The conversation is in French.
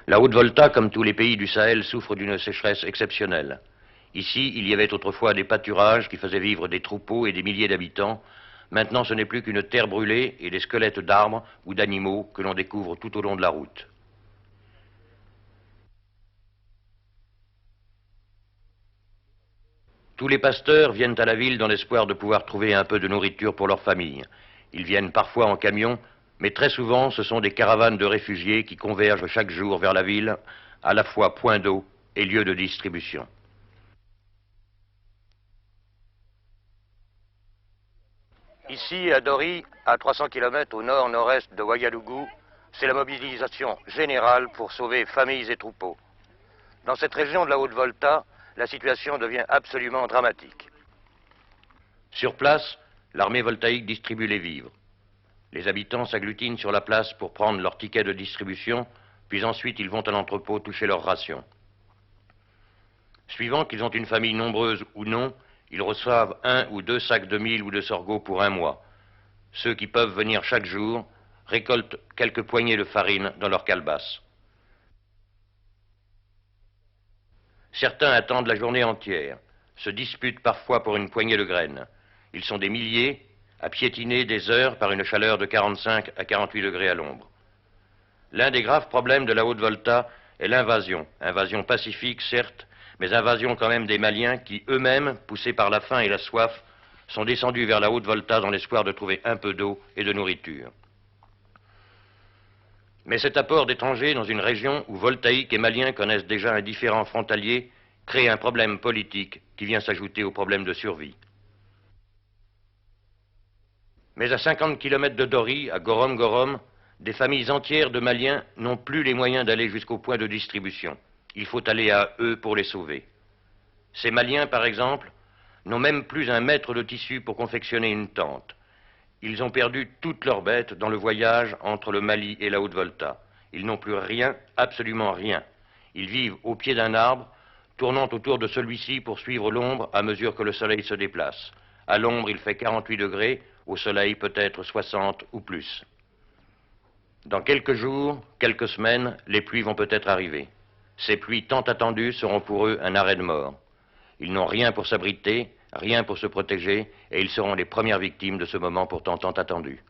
La Haute-Volta, comme tous les pays du Sahel, souffre d'une sécheresse exceptionnelle. Ici, il y avait autrefois des pâturages qui faisaient vivre des troupeaux et des milliers d'habitants. Maintenant, ce n'est plus qu'une terre brûlée et des squelettes d'arbres ou d'animaux que l'on découvre tout au long de la route. Tous les pasteurs viennent à la ville dans l'espoir de pouvoir trouver un peu de nourriture pour leur famille. Ils viennent parfois en camion, mais très souvent ce sont des caravanes de réfugiés qui convergent chaque jour vers la ville, à la fois point d'eau et lieu de distribution. Ici, à Dori, à 300 km au nord-nord-est de Ouagadougou, c'est la mobilisation générale pour sauver familles et troupeaux. Dans cette région de la Haute-Volta, la situation devient absolument dramatique. Sur place, l'armée voltaïque distribue les vivres. Les habitants s'agglutinent sur la place pour prendre leur ticket de distribution, puis ensuite ils vont à l'entrepôt toucher leurs rations. Suivant qu'ils ont une famille nombreuse ou non, ils reçoivent 1 ou 2 sacs de mil ou de sorgho pour un mois. Ceux qui peuvent venir chaque jour récoltent quelques poignées de farine dans leur calebasse. Certains attendent la journée entière, se disputent parfois pour une poignée de graines. Ils sont des milliers à piétiner des heures par une chaleur de 45 à 48 degrés à l'ombre. L'un des graves problèmes de la Haute-Volta est l'invasion. Invasion pacifique, certes, mais invasion quand même des Maliens qui, eux-mêmes, poussés par la faim et la soif, sont descendus vers la Haute-Volta dans l'espoir de trouver un peu d'eau et de nourriture. Mais cet apport d'étrangers dans une région où voltaïques et maliens connaissent déjà un différend frontalier crée un problème politique qui vient s'ajouter au problème de survie. Mais à 50 km de Dori, à Gorom-Gorom, des familles entières de Maliens n'ont plus les moyens d'aller jusqu'au point de distribution. Il faut aller à eux pour les sauver. Ces Maliens, par exemple, n'ont même plus un mètre de tissu pour confectionner une tente. Ils ont perdu toutes leurs bêtes dans le voyage entre le Mali et la Haute-Volta. Ils n'ont plus rien, absolument rien. Ils vivent au pied d'un arbre, tournant autour de celui-ci pour suivre l'ombre à mesure que le soleil se déplace. À l'ombre, il fait 48 degrés, au soleil peut-être 60 ou plus. Dans quelques jours, quelques semaines, les pluies vont peut-être arriver. Ces pluies tant attendues seront pour eux un arrêt de mort. Ils n'ont rien pour s'abriter, rien pour se protéger, et ils seront les premières victimes de ce moment pourtant tant attendu.